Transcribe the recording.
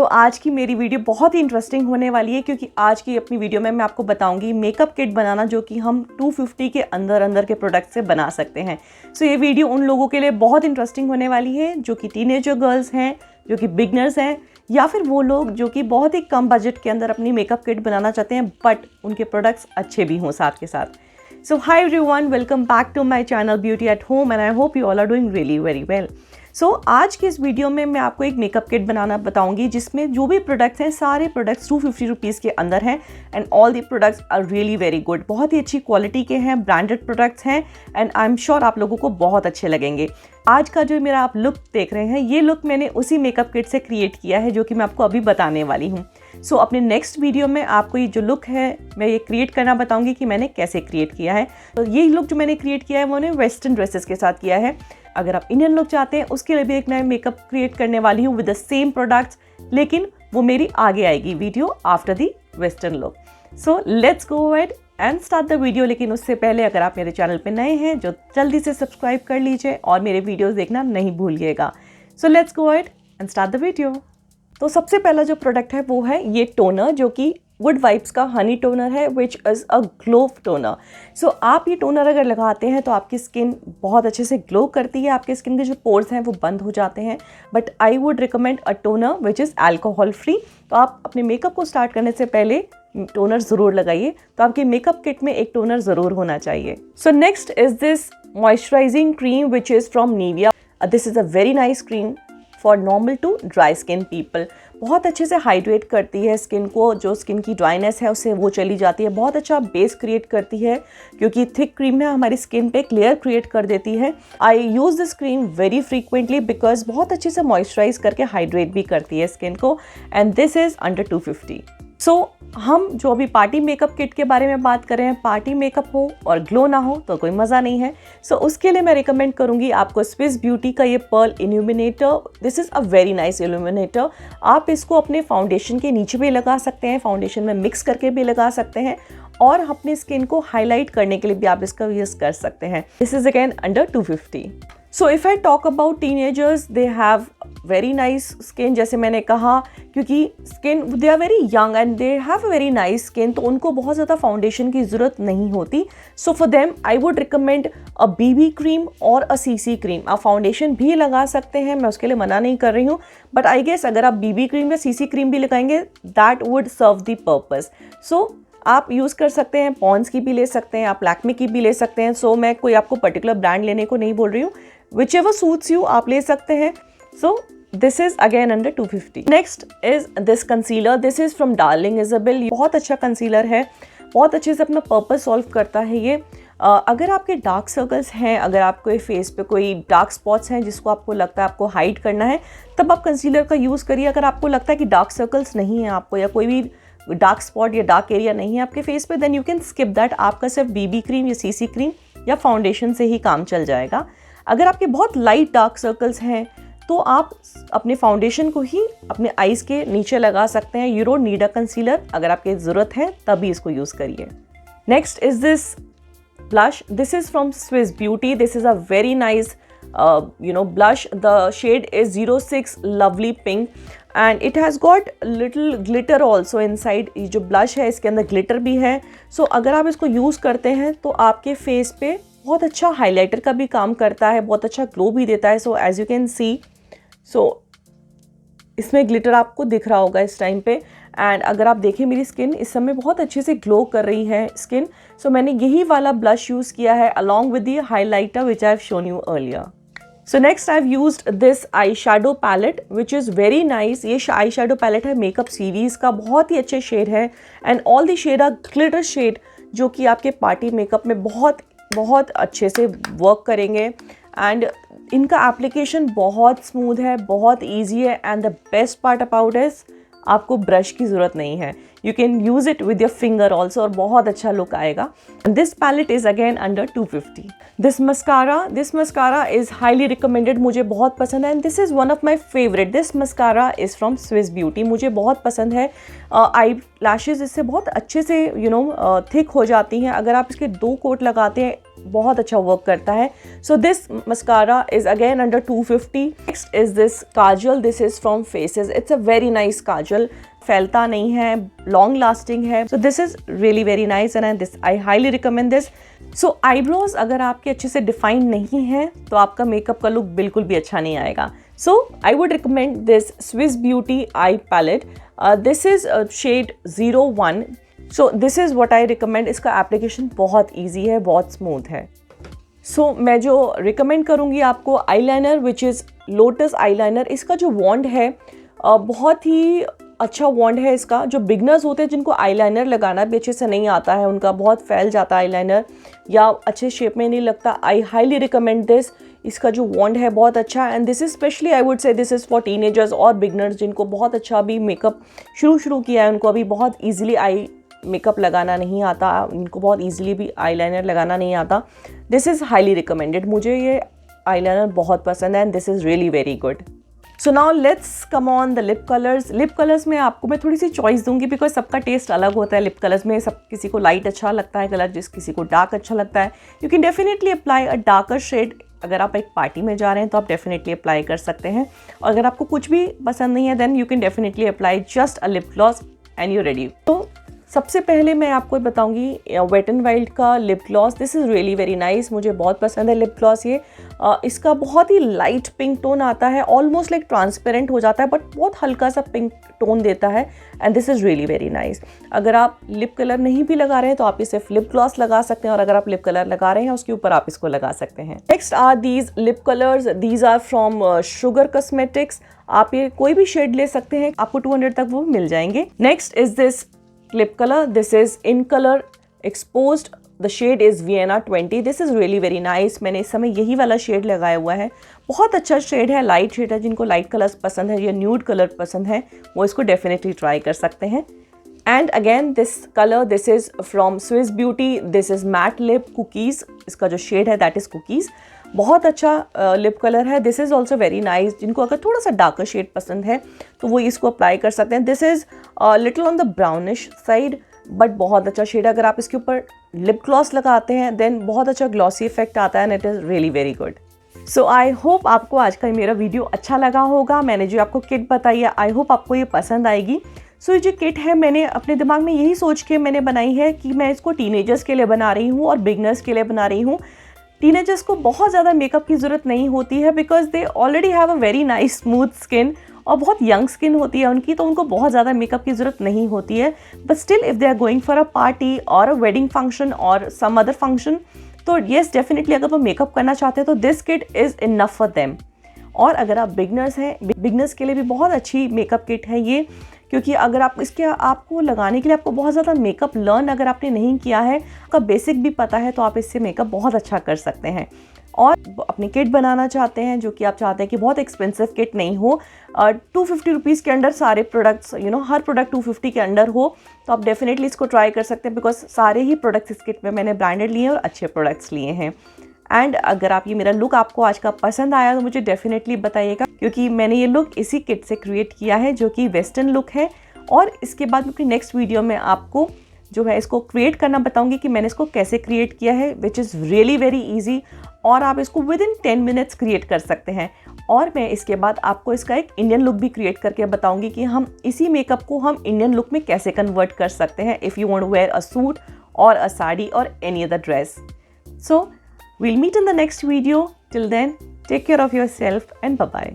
तो आज की मेरी वीडियो बहुत ही इंटरेस्टिंग होने वाली है क्योंकि आज की अपनी वीडियो में मैं आपको बताऊंगी मेकअप किट बनाना जो कि हम 250 के अंदर के प्रोडक्ट से बना सकते हैं। सो ये वीडियो उन लोगों के लिए बहुत इंटरेस्टिंग होने वाली है जो कि टीनेजर गर्ल्स हैं, जो कि बिगनर्स हैं, या फिर वो लोग जो कि बहुत ही कम बजट के अंदर अपनी मेकअप किट बनाना चाहते हैं बट उनके प्रोडक्ट्स अच्छे भी हों साथ के साथ। So hi everyone, welcome back to my channel Beauty at Home and I hope you all are doing really very well. So आज की इस वीडियो में मैं आपको एक मेकअप किट बनाना बताऊंगी जिसमें जो भी प्रोडक्ट्स हैं सारे प्रोडक्ट्स 250 रुपीज़ के अंदर हैं and all the products are really very good. बहुत ही अच्छी क्वालिटी के हैं, ब्रांडेड प्रोडक्ट्स हैं एंड आई एम श्योर आप लोगों को बहुत अच्छे लगेंगे। आज का जो मेरा आप लुक देख रहे हैं ये लुक मैंने उसी मेकअप किट से क्रिएट किया है जो कि मैं आपको अभी बताने वाली हूँ। सो अपने नेक्स्ट वीडियो में आपको ये जो लुक है मैं ये क्रिएट करना बताऊंगी कि मैंने कैसे क्रिएट किया है। तो ये लुक जो मैंने क्रिएट किया है वो मैंने वेस्टर्न ड्रेसेस के साथ किया है। अगर आप इंडियन लुक चाहते हैं उसके लिए भी एक नया मेकअप क्रिएट करने वाली हूँ विद द सेम प्रोडक्ट्स, लेकिन वो मेरी आगे आएगी video after the western look. So let's go ahead and start the video. लेकिन उससे पहले अगर आप मेरे चैनल पे नए हैं जो जल्दी से सब्सक्राइब कर लीजिए और मेरे वीडियोस देखना नहीं भूलिएगा। So let's go ahead and start the video. तो सबसे पहला जो प्रोडक्ट है वो है ये टोनर जो कि गुड वाइब्स का हनी टोनर है which is a glow toner. So आप ये टोनर अगर लगाते हैं तो आपकी स्किन बहुत अच्छे से ग्लो करती है, आपके स्किन के जो पोर्स हैं वो बंद हो जाते हैं। But I would recommend a toner which is alcohol free. तो आप अपने मेकअप को स्टार्ट करने से पहले टोनर ज़रूर लगाइए। तो आपकी मेकअप किट में एक टोनर ज़रूर होना चाहिए। So next is this moisturising cream which is from Nivea. This is a very nice cream for normal to dry skin people. बहुत अच्छे से हाइड्रेट करती है स्किन को, जो स्किन की ड्राइनेस है उससे वो चली जाती है। बहुत अच्छा बेस क्रिएट करती है क्योंकि थिक क्रीम है हमारी स्किन पे एक लेयर क्रिएट कर देती है। I use this cream very frequently because बहुत अच्छे से मॉइस्चराइज करके हाइड्रेट भी करती है स्किन को एंड दिस इज़ अंडर 250। सो हम जो अभी पार्टी मेकअप किट के बारे में बात कर रहे हैं, पार्टी मेकअप हो और ग्लो ना हो तो कोई मज़ा नहीं है। सो उसके लिए मैं रिकमेंड करूँगी आपको स्विस ब्यूटी का ये pearl illuminator. This is a very nice illuminator. आप इसको अपने फाउंडेशन के नीचे भी लगा सकते हैं, फाउंडेशन में मिक्स करके भी लगा सकते हैं और अपने स्किन को हाईलाइट करने के लिए भी आप इसका यूज़ कर सकते हैं। This is again under 250। So if I talk about teenagers, they have very nice skin. जैसे मैंने कहा क्योंकि skin they are very young and they have very nice skin, तो उनको बहुत ज़्यादा फाउंडेशन की ज़रूरत नहीं होती। So for them I would recommend a BB cream और अ सीसी क्रीम। आप फाउंडेशन भी लगा सकते हैं, मैं उसके लिए मना नहीं कर रही हूँ, बट आई गेस अगर आप बीबी क्रीम या सीसी क्रीम भी लगाएंगे that would serve the purpose. So आप यूज़ कर सकते हैं, पॉन्ड्स की भी ले सकते हैं, आप लैक्मे की भी ले सकते हैं। सो मैं कोई आपको पर्टिकुलर ब्रांड लेने को नहीं बोल रही हूँ, विच एवर सूट्स यू आप ले सकते हैं। So this is again under 250। Next is this concealer. This is from darling Isabel. बहुत अच्छा कंसीलर है, बहुत अच्छे से अपना पर्पस सॉल्व करता है ये। अगर आपके डार्क सर्कल्स हैं, अगर आपके फेस पे कोई डार्क स्पॉट्स हैं जिसको आपको लगता है आपको हाइड करना है, तब आप कंसीलर का यूज़ करिए। अगर आपको लगता है कि डार्क सर्कल्स नहीं हैं आपको या कोई भी डार्क स्पॉट या डार्क एरिया नहीं है आपके फेस पे, then you can skip that. आपका सिर्फ बीबी क्रीम या सीसी क्रीम या फाउंडेशन से ही काम चल जाएगा। अगर आपके बहुत लाइट डार्क सर्कल्स हैं तो आप अपने फाउंडेशन को ही अपने आईज़ के नीचे लगा सकते हैं। You don't need a concealer. अगर आपकी ज़रूरत है तभी इसको यूज़ करिए। Next is this blush. This is from Swiss beauty. This is a very nice blush. The shade is 06 Lovely Pink and it has got little glitter also inside. ये जो blush है इसके अंदर glitter भी है। So अगर आप इसको यूज़ करते हैं तो आपके फेस पे बहुत अच्छा हाइलाइटर का भी काम करता है, बहुत अच्छा ग्लो भी देता है। So as you can see, so इसमें ग्लिटर आपको दिख रहा होगा इस टाइम पे। एंड अगर आप देखें मेरी स्किन इस समय बहुत अच्छे से ग्लो कर रही है स्किन। सो मैंने यही वाला ब्लश यूज़ किया है along with the highlighter which I have shown you earlier. So next I have used this eye shadow palette which is very nice. ये आई शेडो पैलेट है मेकअप सीरीज़ का, बहुत ही अच्छे शेड है and all the shade are glitter shade जो कि आपके पार्टी मेकअप में बहुत अच्छे से वर्क करेंगे। एंड इनका एप्लीकेशन बहुत स्मूथ है, बहुत ईजी है and the best part about is आपको ब्रश की ज़रूरत नहीं है। You can use it with your finger also और बहुत अच्छा लुक आएगा। This palette is again under 250। This mascara is highly recommended, मुझे बहुत पसंद है and this is one of my favourite. This mascara is from Swiss Beauty, मुझे बहुत पसंद है। आई लैशेज़ इससे बहुत अच्छे से थिक हो जाती हैं। अगर आप इसके 2 कोट लगाते हैं बहुत अच्छा वर्क करता है। So this mascara is again under 250। Next is this kajal, this is from Faces. It's a very nice kajal, फैलता नहीं है, लॉन्ग लास्टिंग है। So this is really very nice and this I highly recommend this. So eyebrows अगर आपके अच्छे से defined नहीं है तो आपका मेकअप का लुक बिल्कुल भी अच्छा नहीं आएगा। So I would recommend this Swiss Beauty eye palette. This is shade 01. So this is what I recommend. इसका एप्लीकेशन बहुत easy है, बहुत स्मूथ है। So मैं जो recommend करूँगी आपको eyeliner which is lotus eyeliner, इसका जो वॉन्ड है बहुत ही अच्छा वॉन्ड है इसका। जो बिगनर्स होते हैं जिनको आईलाइनर लगाना भी अच्छे से नहीं आता है, उनका बहुत फैल जाता है आईलाइनर या अच्छे शेप में नहीं लगता, आई हाईली रिकमेंड दिस। इसका जो वॉन्ड है बहुत अच्छा and this is specially I would say this is for teenagers और बिगनर्स जिनको बहुत अच्छा अभी मेकअप शुरू किया है, उनको अभी बहुत ईजिली आई मेकअप लगाना नहीं आता, उनको बहुत ईजिली भी आईलाइनर लगाना नहीं आता। This is highly recommended. मुझे ये आईलाइनर बहुत पसंद है and this is really very good. So now let's come on the lip colours. Lip colours में आपको मैं थोड़ी सी चॉइस दूंगी बिकॉज सबका टेस्ट अलग होता है लिप कलर्स में। सब किसी को लाइट अच्छा लगता है कलर, किसी को डार्क अच्छा लगता है। You can definitely apply a darker shade. अगर आप एक पार्टी में जा रहे हैं तो आप डेफिनेटली अप्लाई कर सकते हैं, और अगर आपको कुछ भी पसंद नहीं है then you can definitely apply just a lip gloss and you ready. तो सबसे पहले मैं आपको बताऊंगी वेट एंड वाइल्ड का lip gloss. This is really very nice, मुझे बहुत पसंद है लिप ग्लॉस ये। इसका बहुत ही लाइट पिंक टोन आता है, ऑलमोस्ट लाइक ट्रांसपेरेंट हो जाता है बट बहुत हल्का सा पिंक टोन देता है and this is really very nice. अगर आप लिप कलर नहीं भी लगा रहे हैं तो आप इसे लिप ग्लॉस लगा सकते हैं, और अगर आप लिप कलर लगा रहे हैं उसके ऊपर आप इसको लगा सकते हैं। Next are these lip colours, these are from Sugar Cosmetics. आप ये कोई भी शेड ले सकते हैं, आपको 200 तक वो मिल जाएंगे। Next is this lip color, this is in color exposed, the shade is Vienna 20. this is really very nice। मैंने इस समय यही वाला शेड लगाया हुआ है, बहुत अच्छा शेड है, लाइट शेड है। जिनको लाइट कलर्स पसंद है या न्यूड कलर पसंद है वो इसको डेफिनेटली ट्राई कर सकते हैं। And again this colour, this is from Swiss beauty, this is mat lip cookies. इसका जो शेड है दैट इज कुकीज़, बहुत अच्छा लिप कलर है। This is also very nice. जिनको अगर थोड़ा सा डार्कर शेड पसंद है तो वो इसको अप्लाई कर सकते हैं। This is little on the brownish side but बहुत अच्छा शेड है। अगर आप इसके ऊपर लिप ग्लॉस लगाते हैं देन बहुत अच्छा ग्लॉसी इफेक्ट आता है and it is really very good. So I hope आपको आज का मेरा वीडियो अच्छा लगा होगा। मैंने जो आपको किट बताई है आई होप आपको ये पसंद आएगी। सो ये जो किट है मैंने अपने दिमाग में यही सोच के मैंने बनाई है कि मैं इसको टीनेजर्स के लिए बना रही हूँ और बिगनर्स के लिए बना रही हूँ। टीनेजर्स को बहुत ज़्यादा मेकअप की ज़रूरत नहीं होती है because they already have a very nice smooth skin और बहुत यंग स्किन होती है उनकी, तो उनको बहुत ज़्यादा मेकअप की ज़रूरत नहीं होती है। But still if they are going for a party और अ वेडिंग फंक्शन और सम अदर फंक्शन तो येस डेफिनेटली अगर वो मेकअप करना चाहते हैं तो this kit is enough for them. और अगर आप बिगनर्स हैं, बिगनर्स के लिए भी बहुत अच्छी मेकअप किट है ये, क्योंकि अगर आप इसके आपको लगाने के लिए आपको बहुत ज़्यादा मेकअप लर्न अगर आपने नहीं किया है, आपका बेसिक भी पता है तो आप इससे मेकअप बहुत अच्छा कर सकते हैं। और अपनी किट बनाना चाहते हैं जो कि आप चाहते हैं कि बहुत एक्सपेंसिव किट नहीं हो, 250 रुपीज़ के अंडर सारे प्रोडक्ट्स हर प्रोडक्ट 250 के अंडर हो, तो आप डेफिनेटली इसको ट्राई कर सकते हैं बिकॉज सारे ही प्रोडक्ट्स इस किट में मैंने ब्रांडेड लिए हैं और अच्छे प्रोडक्ट्स लिए हैं। एंड अगर आप ये मेरा लुक आपको आज का पसंद आया तो मुझे डेफिनेटली बताइएगा, क्योंकि मैंने ये लुक इसी किट से क्रिएट किया है जो कि वेस्टर्न लुक है। और इसके बाद अपनी नेक्स्ट वीडियो में आपको जो है इसको क्रिएट करना बताऊंगी कि मैंने इसको कैसे क्रिएट किया है, which is really very easy और आप इसको विद इन 10 मिनट्स क्रिएट कर सकते हैं। और मैं इसके बाद आपको इसका एक इंडियन लुक भी क्रिएट करके बताऊंगी कि हम इसी मेकअप को हम इंडियन लुक में कैसे कन्वर्ट कर सकते हैं if you want to wear a suit और अ साड़ी और any other dress. So we'll meet in the next video. Till then, take care of yourself and bye-bye.